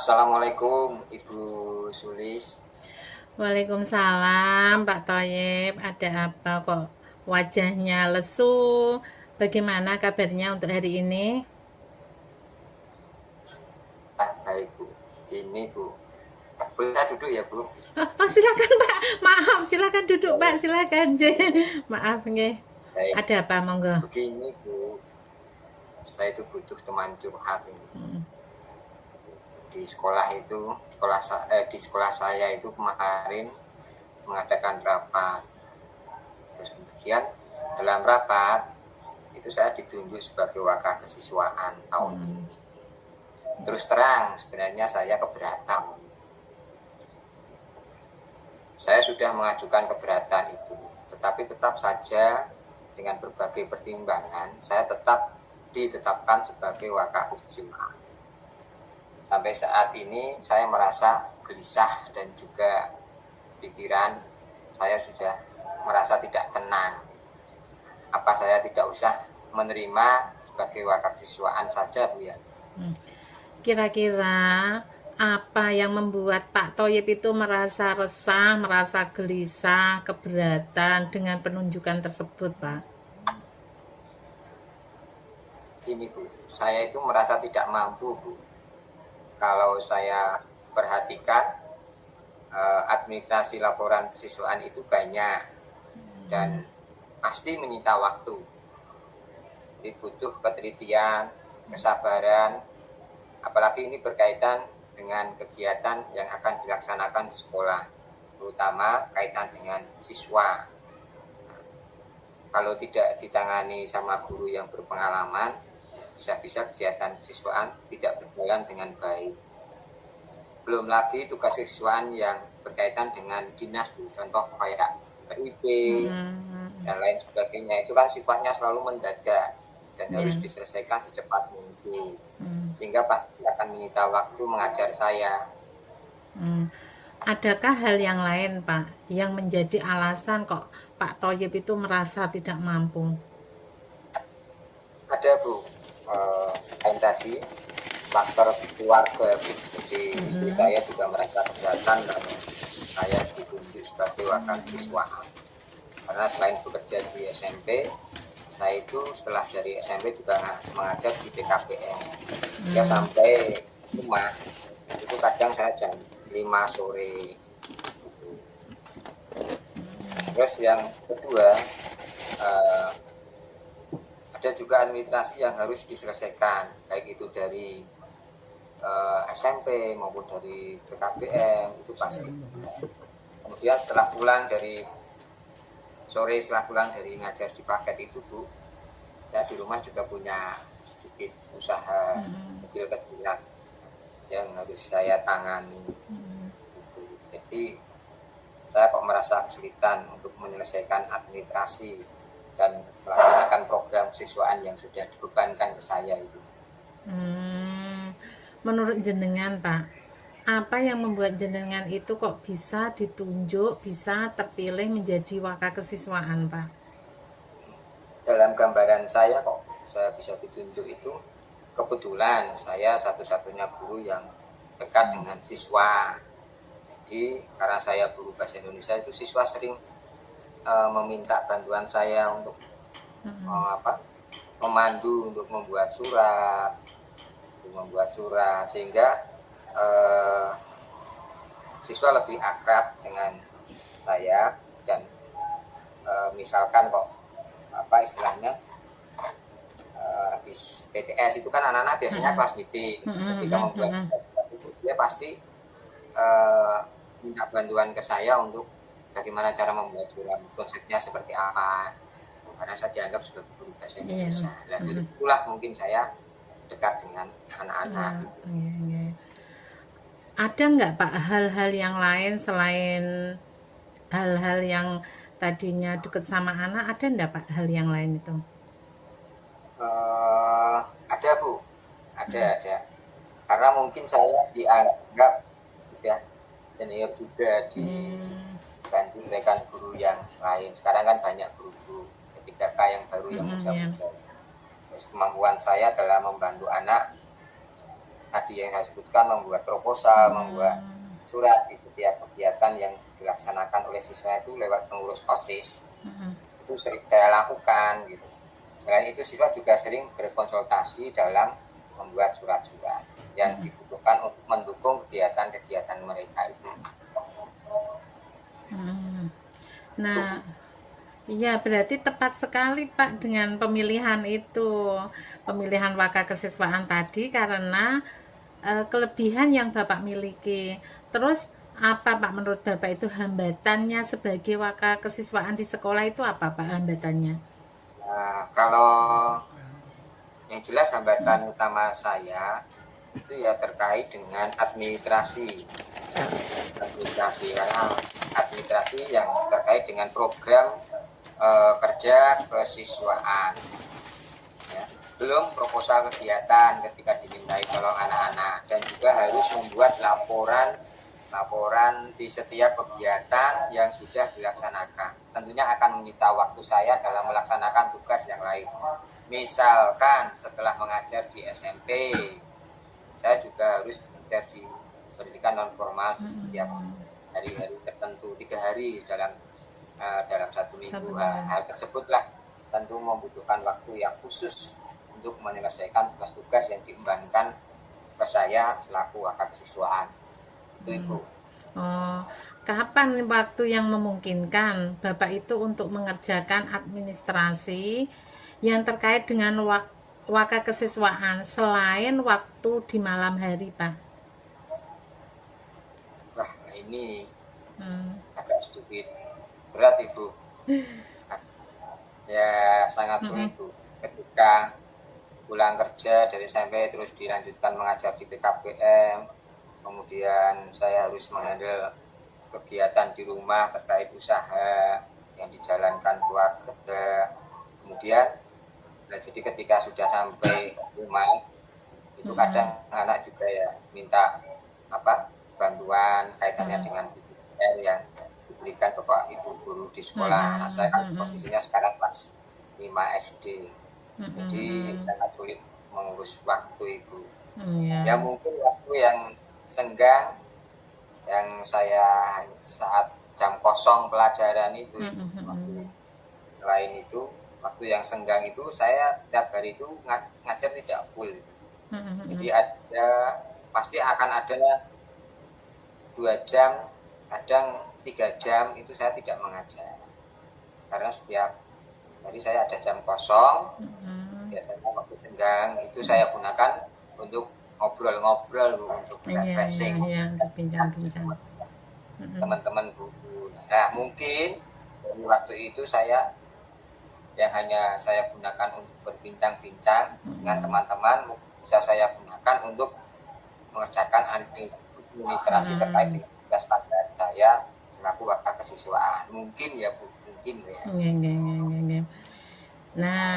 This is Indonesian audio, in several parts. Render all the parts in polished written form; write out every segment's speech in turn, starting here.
Assalamualaikum Ibu Sulis. Waalaikumsalam Pak Thoyib, ada apa kok wajahnya lesu? Bagaimana kabarnya untuk hari ini? Baik Bu. Ini Bu. Boleh saya duduk ya Bu? Silakan Pak, maaf, silakan duduk Pak, silakan. Maaf nggih. Baik. Ada apa monggo? Begini Bu, saya itu butuh teman curhat ini. Di sekolah itu, di sekolah saya itu kemarin mengadakan rapat. Terus kemudian dalam rapat itu saya ditunjuk sebagai wakil kesiswaan tahun ini. Terus terang sebenarnya saya keberatan. Saya sudah mengajukan keberatan itu, tetapi tetap saja dengan berbagai pertimbangan saya tetap ditetapkan sebagai wakil kesiswaan. Sampai saat ini saya merasa gelisah dan juga pikiran saya sudah merasa tidak tenang. Apa saya tidak usah menerima sebagai wakil kesiswaan saja Bu ya? Kira-kira apa yang membuat Pak Thoyib itu merasa resah, merasa gelisah, keberatan dengan penunjukan tersebut, Pak? Gini Bu, saya itu merasa tidak mampu Bu. Kalau saya perhatikan administrasi laporan kesiswaan itu banyak dan pasti menyita waktu. Jadi butuh ketelitian, kesabaran, apalagi ini berkaitan dengan kegiatan yang akan dilaksanakan di sekolah, terutama kaitan dengan siswa. Kalau tidak ditangani sama guru yang berpengalaman, bisa-bisa kegiatan siswaan tidak berjalan dengan baik. Belum lagi tugas siswaan yang berkaitan dengan dinas, contoh kayak PIP dan lain sebagainya, itu kan sifatnya selalu mendadak dan harus diselesaikan secepat mungkin, sehingga pasti akan menyita waktu mengajar saya. Adakah hal yang lain Pak yang menjadi alasan kok Pak Thoyib itu merasa tidak mampu? Ada Bu, selain tadi faktor keluarga Bu. Jadi istri saya juga merasa keberatan kalau saya ditunjuk sebagai wakil siswaan. Karena selain bekerja di SMP, saya itu setelah dari SMP juga mengajar di PKBM. Ya sampai rumah itu kadang saya jam 5 sore. Terus yang kedua, ada juga administrasi yang harus diselesaikan, baik itu dari SMP maupun dari PKBM, itu pasti. Kemudian setelah pulang dari sore, setelah pulang dari ngajar di paket itu Bu, saya di rumah juga punya sedikit usaha kecil-kecilan yang harus saya tangani. Jadi saya kok merasa kesulitan untuk menyelesaikan administrasi dan melaksanakan program siswaan yang sudah dibebankan ke saya itu. Menurut jenengan Pak, apa yang membuat jenengan itu kok bisa ditunjuk, bisa terpilih menjadi wakil kesiswaan Pak? Dalam gambaran saya kok saya bisa ditunjuk itu, kebetulan saya satu-satunya guru yang dekat dengan siswa. Jadi karena saya guru bahasa Indonesia itu, siswa sering meminta bantuan saya untuk memandu untuk membuat surat, sehingga siswa lebih akrab dengan saya. Dan misalkan kok istilahnya habis PTS itu kan anak-anak biasanya kelas meeting, ketika membuat itu dia pasti minta bantuan ke saya untuk bagaimana cara membuat surat, konsepnya seperti apa, karena saya dianggap sebagai guru bahasa Indonesia. Dan itulah mungkin saya dekat dengan anak-anak. Ada nggak Pak hal-hal yang lain selain hal-hal yang tadinya dekat sama anak, ada enggak Pak hal yang lain itu? Ada Bu, ada. Karena mungkin saya dianggap sudah senior juga dibanding rekan guru yang lain. Sekarang kan banyak guru-guru ketika yang baru yang muda-muda. Terus kemampuan saya dalam membantu anak tadi yang saya sebutkan, membuat proposal, membuat Hmm. surat di setiap kegiatan yang dilaksanakan oleh siswa itu lewat pengurus OSIS, Hmm. itu sering saya lakukan gitu. Selain itu siswa juga sering berkonsultasi dalam membuat surat-surat yang dibutuhkan untuk mendukung kegiatan-kegiatan mereka itu. Hmm. Nah, iya, berarti tepat sekali Pak dengan pemilihan itu, pemilihan waka kesiswaan tadi karena kelebihan yang Bapak miliki. Terus apa Pak menurut Bapak itu hambatannya sebagai waka kesiswaan di sekolah itu apa Pak hambatannya? Nah, kalau yang jelas hambatan utama saya itu ya terkait dengan administrasi karena administrasi yang terkait dengan program kerja kesiswaan, ya. Belum proposal kegiatan ketika dimintai tolong anak-anak, dan juga harus membuat laporan di setiap kegiatan yang sudah dilaksanakan. Tentunya akan menyita waktu saya dalam melaksanakan tugas yang lain. Misalkan setelah mengajar di SMP, saya juga harus mengajar di pendidikan non formal di setiap hari-hari tertentu, 3 hari dalam satu minggu. Satu Hal tersebutlah tentu membutuhkan waktu yang khusus untuk menyelesaikan tugas-tugas yang diembankan ke saya selaku wakil kesiswaan. Itu Ibu. Oh, kapan waktu yang memungkinkan Bapak itu untuk mengerjakan administrasi yang terkait dengan waka kesiswaan selain waktu di malam hari Pak? Wah, ini Hmm. agak sedikit berat Ibu. Ya sangat sulit Bu. Ketika pulang kerja dari SMP terus dilanjutkan mengajar di PKBM, kemudian saya harus menghandle kegiatan di rumah terkait usaha yang dijalankan keluarga. Kemudian, nah jadi ketika sudah sampai rumah itu kadang anak juga ya minta bantuan kaitannya dengan BPR yang diberikan Bapak Ibu guru di sekolah. Nah, saya kan posisinya sekarang kelas 5 SD. Jadi sangat sulit mengurus waktu Ibu. Ya Ya. mungkin waktu yang senggang yang saya saat jam kosong pelajaran itu, waktu lain itu, waktu yang senggang itu saya tiap hari itu ngajar tidak full. Jadi pasti akan ada 2 jam, kadang 3 jam itu saya tidak mengajar. Karena setiap hari saya ada jam kosong, biasanya waktu senggang itu saya gunakan untuk ngobrol-ngobrol, untuk Iya, iya, refreshing iya, untuk bincang-bincang. teman-teman guru. Nah, mungkin dari waktu itu yang hanya saya gunakan untuk berbincang-bincang dengan teman-teman, bisa saya gunakan untuk mengerjakan administrasi terkait dengan tugas standar saya selaku wakil kesiswaan. Mungkin ya Bu, mungkin ya. Iya, iya, iya, iya, iya. Nah,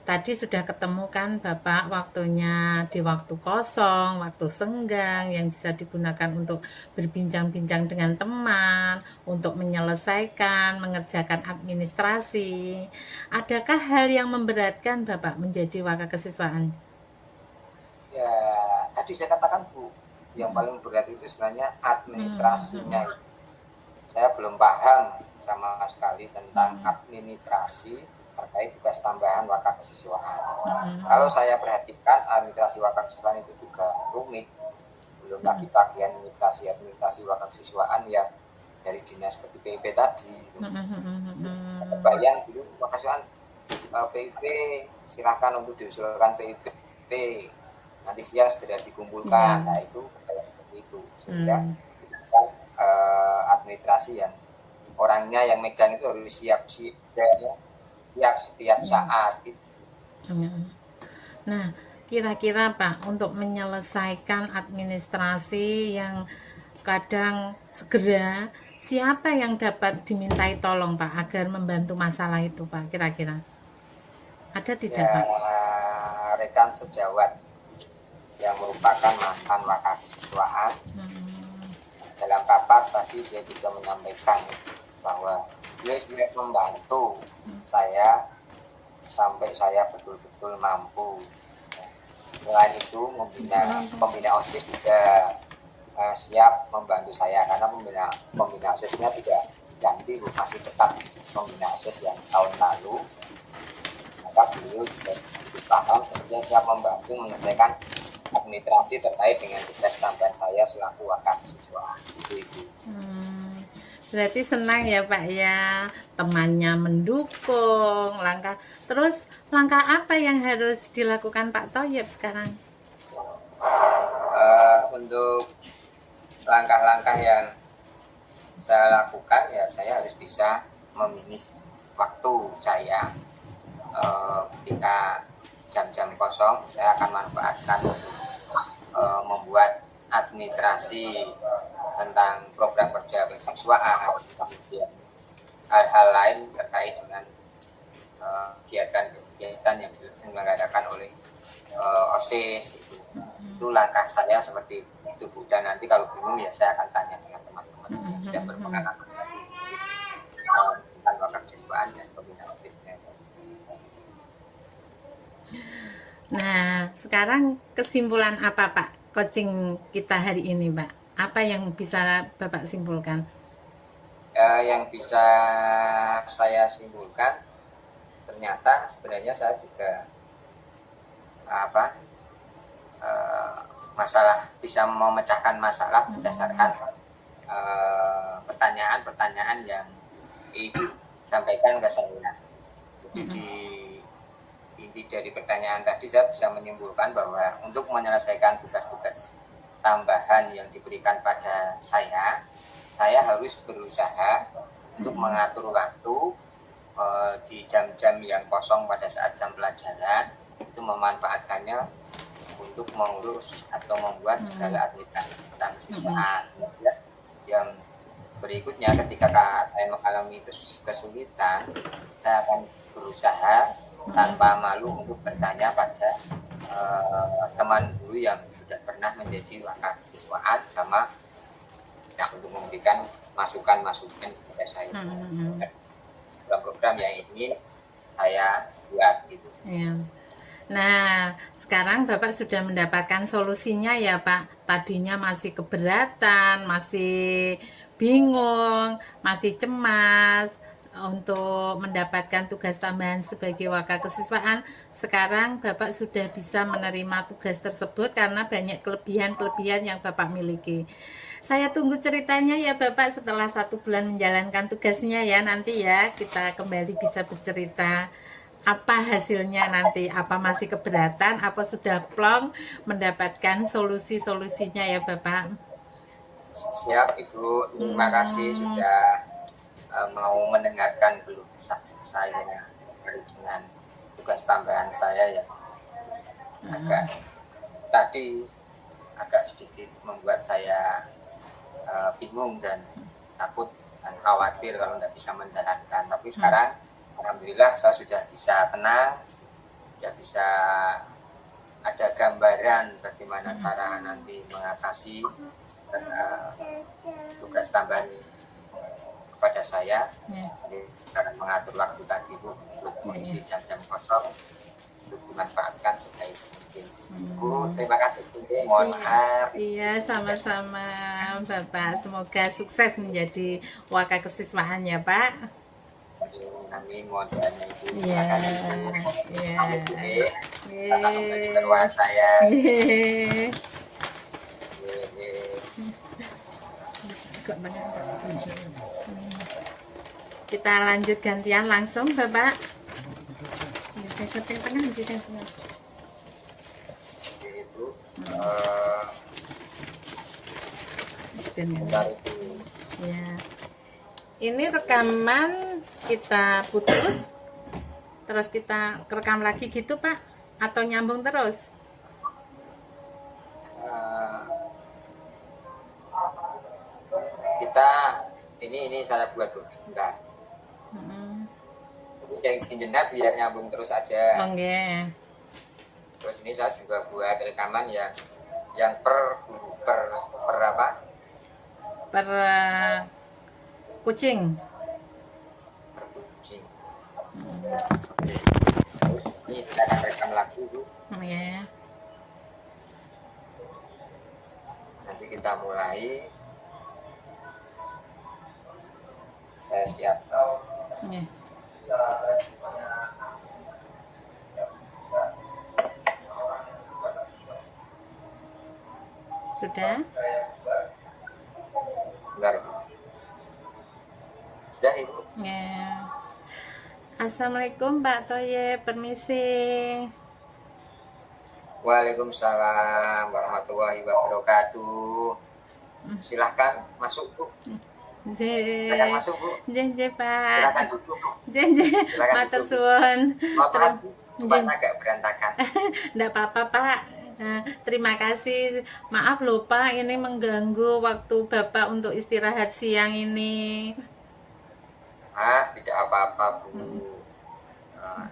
tadi sudah ketemu kan Bapak waktunya di waktu kosong, waktu senggang yang bisa digunakan untuk berbincang-bincang dengan teman, untuk menyelesaikan, mengerjakan administrasi. Adakah hal yang memberatkan Bapak menjadi wakil kesiswaan? Ya, tadi saya katakan Bu, yang paling berat itu sebenarnya administrasinya. Saya belum paham sama sekali tentang administrasi terkait tugas tambahan wakil kesiswaan. Kalau saya perhatikan administrasi wakil kesiswaan itu juga rumit. Belum lagi bagian administrasi wakil kesiswaan yang dari dinas seperti PIP tadi. Bayang dulu wakil kesiswaan PIP silakan untuk diusulkan PIP, nanti siap segera dikumpulkan. Nah itu seperti itu, sehingga administrasi yang orangnya yang megang itu harus siap setiap saat gitu. Nah, kira-kira Pak, untuk menyelesaikan administrasi yang kadang segera, siapa yang dapat dimintai tolong Pak agar membantu masalah itu Pak, kira-kira? Ada tidak Ya, Pak? rekan sejawat yang merupakan mantan wakil kesiswaan dalam rapat tadi dia juga menyampaikan bahwa dia sudah membantu saya sampai saya betul-betul mampu Selain itu pembina OSIS juga siap membantu saya, karena pembina OSISnya tidak ganti, masih tetap pembina OSIS yang tahun lalu. Maka beliau juga sedikit paham dan dia siap membantu menyelesaikan administrasi terkait dengan tugas tambahan saya selaku wakil siswa. Itu. Berarti senang ya Pak ya, temannya mendukung. Langkah apa yang harus dilakukan Pak Thoyib sekarang? Untuk langkah-langkah yang saya lakukan ya, saya harus bisa meminis waktu saya. Ketika jam-jam kosong saya akan manfaatkan untuk membuat administrasi tentang program kerja kesiswaan, kemudian hal-hal lain terkait dengan kegiatan yang diselenggarakan oleh OSIS. Itu langkah saya seperti itu Bu. Dan nanti kalau bingung ya saya akan tanya dengan teman-teman yang sudah berpengalaman tentang program kesiswaan dan pembina OSISnya. Nah, sekarang kesimpulan apa Pak coaching kita hari ini Pak? Apa yang bisa Bapak simpulkan? Yang bisa saya simpulkan, ternyata sebenarnya saya juga masalah bisa memecahkan masalah berdasarkan pertanyaan-pertanyaan yang disampaikan ke saya. Jadi inti dari pertanyaan tadi saya bisa menyimpulkan bahwa untuk menyelesaikan tugas-tugas tambahan yang diberikan pada saya harus berusaha untuk mengatur waktu di jam-jam yang kosong pada saat jam pelajaran, itu memanfaatkannya untuk mengurus atau membuat segala administrasi tentang kesiswaan. Yang berikutnya, ketika saya mengalami kesulitan, saya akan berusaha tanpa malu untuk bertanya pada teman guru yang sudah pernah menjadi wakil kesiswaan, sama yang untuk memberikan masukan-masukan kepada saya program yang ingin saya buat gitu. Ya. Nah, sekarang Bapak sudah mendapatkan solusinya ya Pak. Tadinya masih keberatan, masih bingung, masih cemas untuk mendapatkan tugas tambahan sebagai wakil kesiswaan. Sekarang Bapak sudah bisa menerima tugas tersebut karena banyak kelebihan-kelebihan yang Bapak miliki. Saya tunggu ceritanya ya Bapak setelah 1 bulan menjalankan tugasnya ya, nanti ya kita kembali bisa bercerita apa hasilnya nanti, apa masih keberatan, apa sudah plong mendapatkan solusi-solusinya ya Bapak. Siap Ibu, terima kasih sudah mau mendengarkan keluh kesah saya dengan tugas tambahan saya yang agak sedikit membuat saya bingung dan takut dan khawatir kalau tidak bisa menjalankan. Tapi sekarang alhamdulillah saya sudah bisa tenang, sudah bisa ada gambaran bagaimana cara nanti mengatasi tugas tambahan kepada saya. Cara mengatur waktu tadi Bu, untuk mengisi jam-jam kosong untuk dimanfaatkan sebaik mungkin. Bu, terima kasih Bu. Mohon maaf. Iya, sama-sama Bapak. Semoga sukses menjadi wakil kesiswaan ya Pak. Amin, mohon doanya Ibu. Iya. Terima kasih Bu. Iya. Kita kembali ke ruangan saya. Kita lanjut gantian langsung Bapak. Saya setting tengah, saya tengah. Ibu. Ya. Ini rekaman kita putus, terus kita rekam lagi gitu Pak, atau nyambung terus? Kita ini saya buat Bu. Bentar. Yang injenak biar nyambung terus aja. Oke. Terus ini saya juga buat rekaman yang per apa? Per kucing. Per kucing. Oke. Terus ini kita akan rekam lagi Bu. Ya. Nanti kita mulai. Saya siap. Ya. Sudah? Bentar, Ibu. Sudah, Ibu. Ya. Assalamualaikum Pak Toye, permisi. Waalaikumsalam warahmatullahi wabarakatuh. Silahkan masuk, Bu. Silahkan masuk, Bu. Jen Pak. Silahkan duduk. Jen Silakan matur duduk. suwun. Maaf, tempatnya agak berantakan. Nggak apa-apa Pak. Nah, terima kasih. Maaf loh Pak, ini mengganggu waktu Bapak untuk istirahat siang ini. Tidak apa-apa, Bu.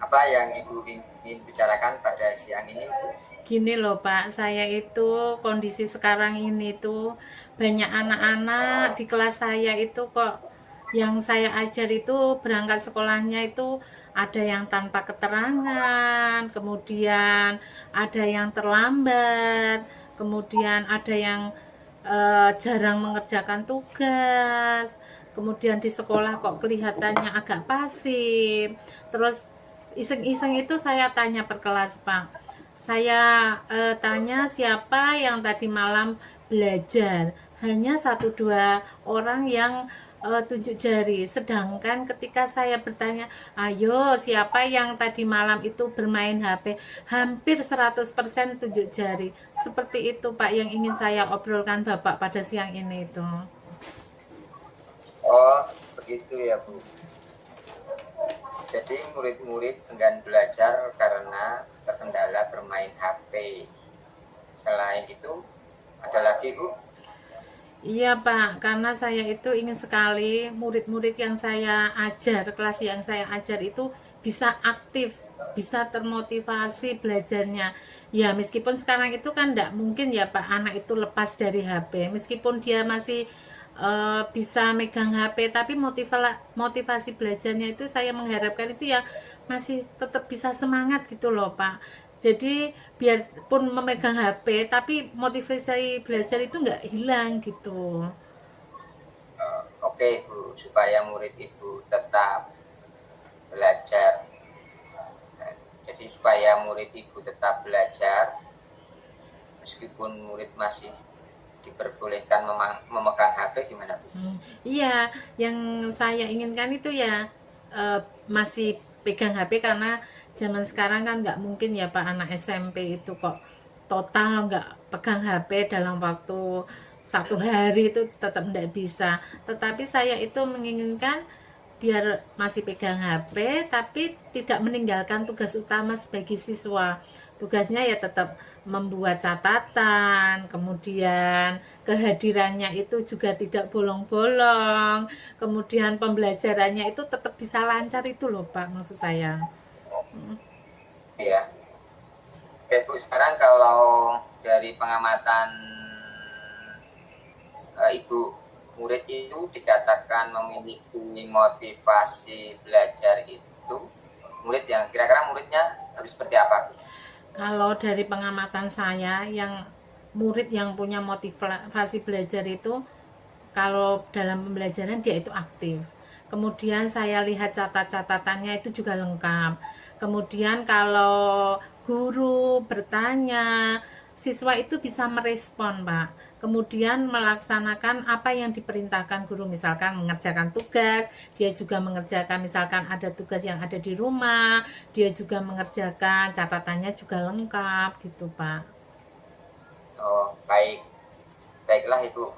Apa yang Ibu ingin bicarakan pada siang ini, Bu? Gini loh Pak, saya itu kondisi sekarang ini tuh banyak anak-anak di kelas saya itu kok yang saya ajar itu berangkat sekolahnya itu ada yang tanpa keterangan, kemudian ada yang terlambat, kemudian ada yang jarang mengerjakan tugas, kemudian di sekolah kok kelihatannya agak pasif. Terus iseng-iseng itu saya tanya per kelas Pak, saya tanya siapa yang tadi malam belajar, hanya 1-2 orang yang tunjuk jari. Sedangkan ketika saya bertanya, ayo siapa yang tadi malam itu bermain HP, hampir 100% tunjuk jari. Seperti itu Pak yang ingin saya obrolkan Bapak pada siang ini itu. Oh, begitu ya, Bu. Jadi murid-murid enggan belajar karena terkendala bermain HP. Selain itu, ada lagi, Bu? Iya Pak, karena saya itu ingin sekali murid-murid yang saya ajar, kelas yang saya ajar itu bisa aktif, bisa termotivasi belajarnya. Ya meskipun sekarang itu kan tidak mungkin ya Pak anak itu lepas dari HP, meskipun dia masih bisa megang HP, tapi motivasi belajarnya itu saya mengharapkan itu ya masih tetap bisa semangat gitu loh Pak. Jadi biarpun memegang HP tapi motivasi belajar itu nggak hilang gitu. Oke, Bu, supaya murid Ibu tetap belajar. Jadi supaya murid Ibu tetap belajar, meskipun murid masih diperbolehkan memegang HP, gimana, Bu? Iya, yang saya inginkan itu ya masih pegang HP karena zaman sekarang kan nggak mungkin ya Pak anak SMP itu kok total nggak pegang HP dalam waktu 1 hari itu tetap nggak bisa. Tetapi saya itu menginginkan biar masih pegang HP tapi tidak meninggalkan tugas utama sebagai siswa. Tugasnya ya tetap membuat catatan, kemudian kehadirannya itu juga tidak bolong-bolong, kemudian pembelajarannya itu tetap bisa lancar itu loh Pak maksud saya. Iya. Oke, Bu, sekarang kalau dari pengamatan Ibu, murid itu dikatakan memiliki motivasi belajar itu, murid yang kira-kira muridnya harus seperti apa? Kalau dari pengamatan saya yang murid yang punya motivasi belajar itu kalau dalam pembelajaran dia itu aktif. Kemudian saya lihat catatannya itu juga lengkap. Kemudian kalau guru bertanya, siswa itu bisa merespon, Pak. Kemudian melaksanakan apa yang diperintahkan guru, misalkan mengerjakan tugas, dia juga mengerjakan misalkan ada tugas yang ada di rumah, dia juga mengerjakan, catatannya juga lengkap gitu, Pak. Oh, baik. Baiklah, Ibu,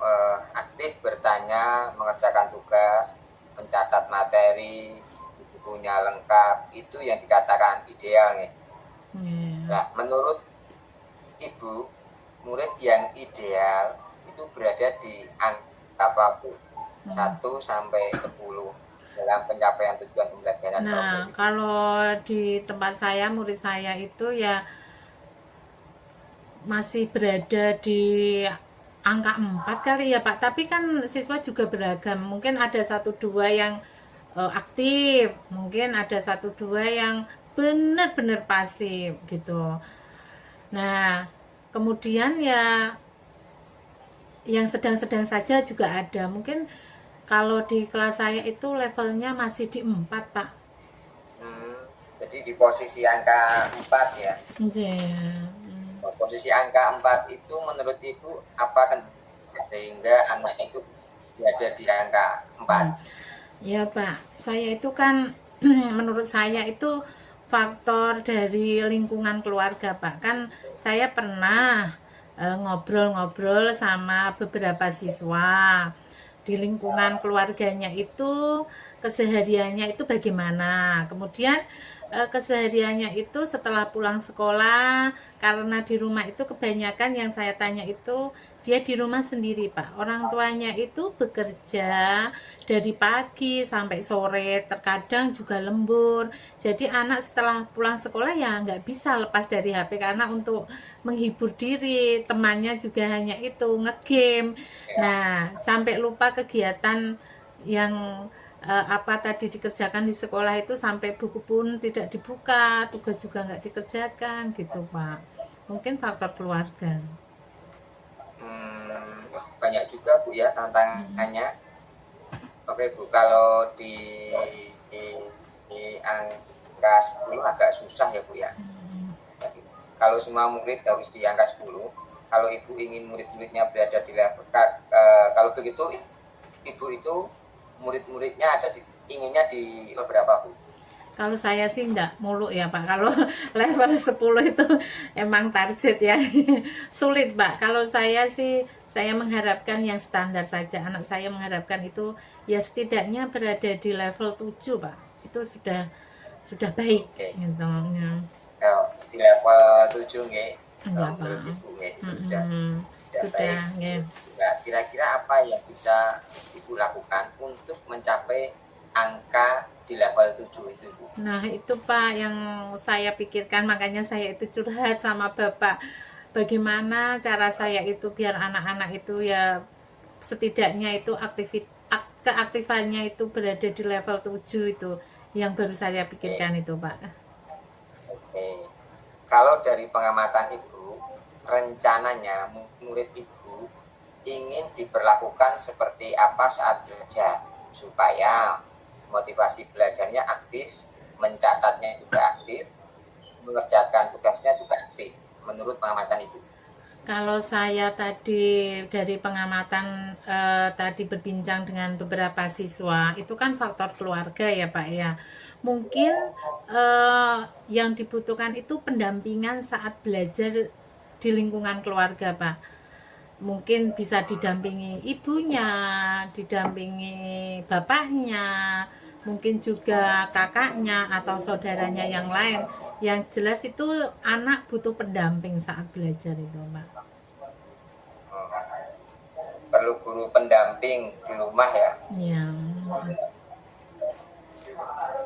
aktif bertanya, mengerjakan tugas, mencatat materi, bukunya lengkap, itu yang dikatakan ideal nih. Nah, menurut Ibu, murid yang ideal itu berada di angka apa, Bu? 1 sampai 10 dalam pencapaian tujuan pembelajaran. Nah, kalau di tempat saya, murid saya itu ya masih berada di angka 4 kali ya Pak. Tapi kan siswa juga beragam. Mungkin ada 1-2 yang aktif, mungkin ada 1-2 yang benar-benar pasif gitu. Nah, kemudian ya yang sedang-sedang saja juga ada. Mungkin kalau di kelas saya itu levelnya masih di 4 Pak. Jadi di posisi angka 4 ya. Iya. Posisi angka 4 itu menurut Ibu apa kan sehingga anak itu berada di angka 4? Ya Pak, saya itu kan menurut saya itu faktor dari lingkungan keluarga Pak. Kan saya pernah ngobrol-ngobrol sama beberapa siswa di lingkungan keluarganya itu kesehariannya itu bagaimana. Kemudian kesehariannya itu setelah pulang sekolah, karena di rumah itu kebanyakan yang saya tanya itu dia di rumah sendiri Pak. Orang tuanya itu bekerja dari pagi sampai sore, terkadang juga lembur. Jadi anak setelah pulang sekolah ya nggak bisa lepas dari HP, karena untuk menghibur diri temannya juga hanya itu ngegame. Nah, sampai lupa kegiatan yang apa tadi dikerjakan di sekolah itu, sampai buku pun tidak dibuka, tugas juga nggak dikerjakan gitu Pak. Mungkin faktor keluarga. Banyak juga Bu ya tantangannya. Oke Bu, kalau di, di angka 10 agak susah ya Bu ya. Jadi, kalau semua murid harus di angka 10, kalau Ibu ingin murid-muridnya berada di level kalau begitu Ibu itu murid-muridnya ada inginnya di level berapa Bu? Kalau saya sih enggak muluk ya Pak. Kalau level 10 itu emang target ya. Sulit Pak. Kalau saya sih saya mengharapkan yang standar saja. Anak saya mengharapkan itu ya setidaknya berada di level 7 Pak. Itu sudah baik gitu. Ya. Di level 7 nggih. Enggak Menurut Pak. Ibu nggih sudah Sudah baik. ya. Nah, kira-kira apa yang bisa Ibu lakukan untuk mencapai angka di level 7 itu Bu? Nah itu Pak yang saya pikirkan, makanya saya itu curhat sama Bapak. Bagaimana cara saya itu biar anak-anak itu ya setidaknya itu keaktifannya itu berada di level 7 itu yang baru saya Oke, pikirkan itu Pak. oke. Kalau dari pengamatan Ibu, rencananya murid Ibu ingin diperlakukan seperti apa saat belajar supaya motivasi belajarnya aktif, mencatatnya juga aktif, mengerjakan tugasnya juga aktif menurut pengamatan Ibu? Kalau saya tadi dari pengamatan tadi berbincang dengan beberapa siswa, itu kan faktor keluarga ya Pak ya. Mungkin yang dibutuhkan itu pendampingan saat belajar di lingkungan keluarga Pak. Mungkin bisa didampingi ibunya, didampingi bapaknya, mungkin juga kakaknya atau saudaranya yang lain. Yang jelas itu anak butuh pendamping saat belajar itu Pak. Perlu guru pendamping di rumah ya. Ya.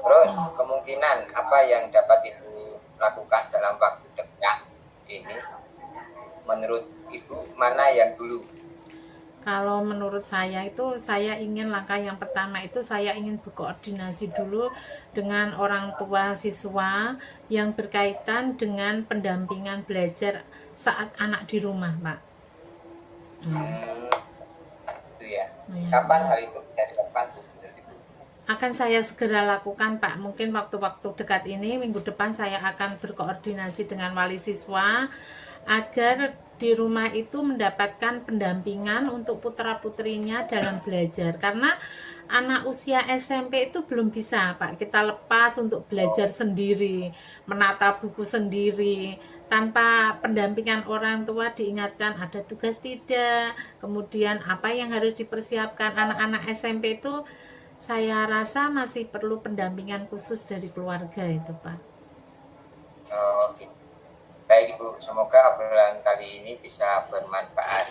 Terus kemungkinan apa yang dapat Ibu lakukan dalam waktu dekat ini? Menurut Ibu mana yang dulu? Kalau menurut saya itu saya ingin langkah yang pertama itu saya ingin berkoordinasi dulu dengan orang tua siswa yang berkaitan dengan pendampingan belajar saat anak di rumah, Pak. Itu ya. Ya. Kapan hal itu bisa dilakukan Bu? Akan saya segera lakukan Pak. Mungkin waktu-waktu dekat ini, minggu depan saya akan berkoordinasi dengan wali siswa agar di rumah itu mendapatkan pendampingan untuk putra putrinya dalam belajar, karena anak usia SMP itu belum bisa Pak kita lepas untuk belajar sendiri, menata buku sendiri tanpa pendampingan orang tua, diingatkan ada tugas tidak, kemudian apa yang harus dipersiapkan. Anak-anak SMP itu saya rasa masih perlu pendampingan khusus dari keluarga itu Pak. Oke. Baik Ibu, semoga obrolan kali ini bisa bermanfaat.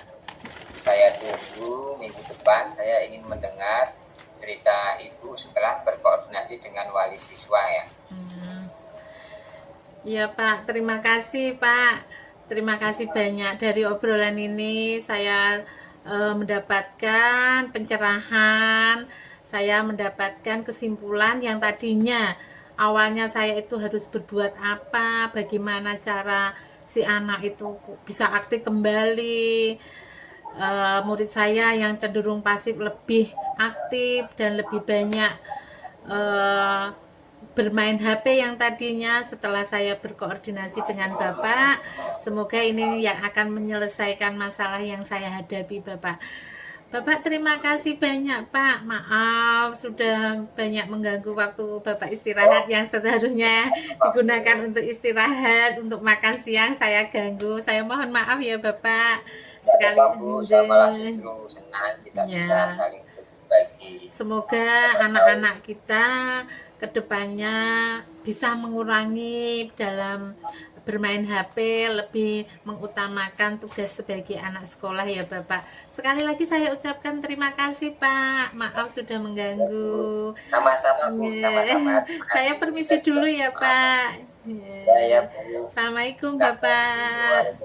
Saya tunggu minggu depan, saya ingin mendengar cerita Ibu setelah berkoordinasi dengan wali siswa ya. Iya Pak, terima kasih Pak. Terima kasih banyak, dari obrolan ini saya mendapatkan pencerahan, saya mendapatkan kesimpulan yang tadinya awalnya saya itu harus berbuat apa, bagaimana cara si anak itu bisa aktif kembali. murid saya yang cenderung pasif lebih aktif dan lebih banyak eh, bermain HP yang tadinya. Setelah saya berkoordinasi dengan Bapak, semoga ini yang akan menyelesaikan masalah yang saya hadapi, Bapak. Bapak, terima kasih banyak, Pak. Maaf sudah banyak mengganggu waktu Bapak istirahat yang seharusnya digunakan untuk istirahat, untuk makan siang saya ganggu. Saya mohon maaf ya, Bapak. Sekali Bapak Bu, saya malah justru senang kita bisa ya. saling berbagi. Semoga anak-anak kita kedepannya bisa mengurangi dalam bermain HP, lebih mengutamakan tugas sebagai anak sekolah ya Bapak. Sekali lagi saya ucapkan terima kasih Pak. Maaf sudah mengganggu. Sama-sama Bu, sama-sama. Terima Saya kasih. permisi dulu ya Pak. Ya, ya Bu. Assalamualaikum Nah, Bapak.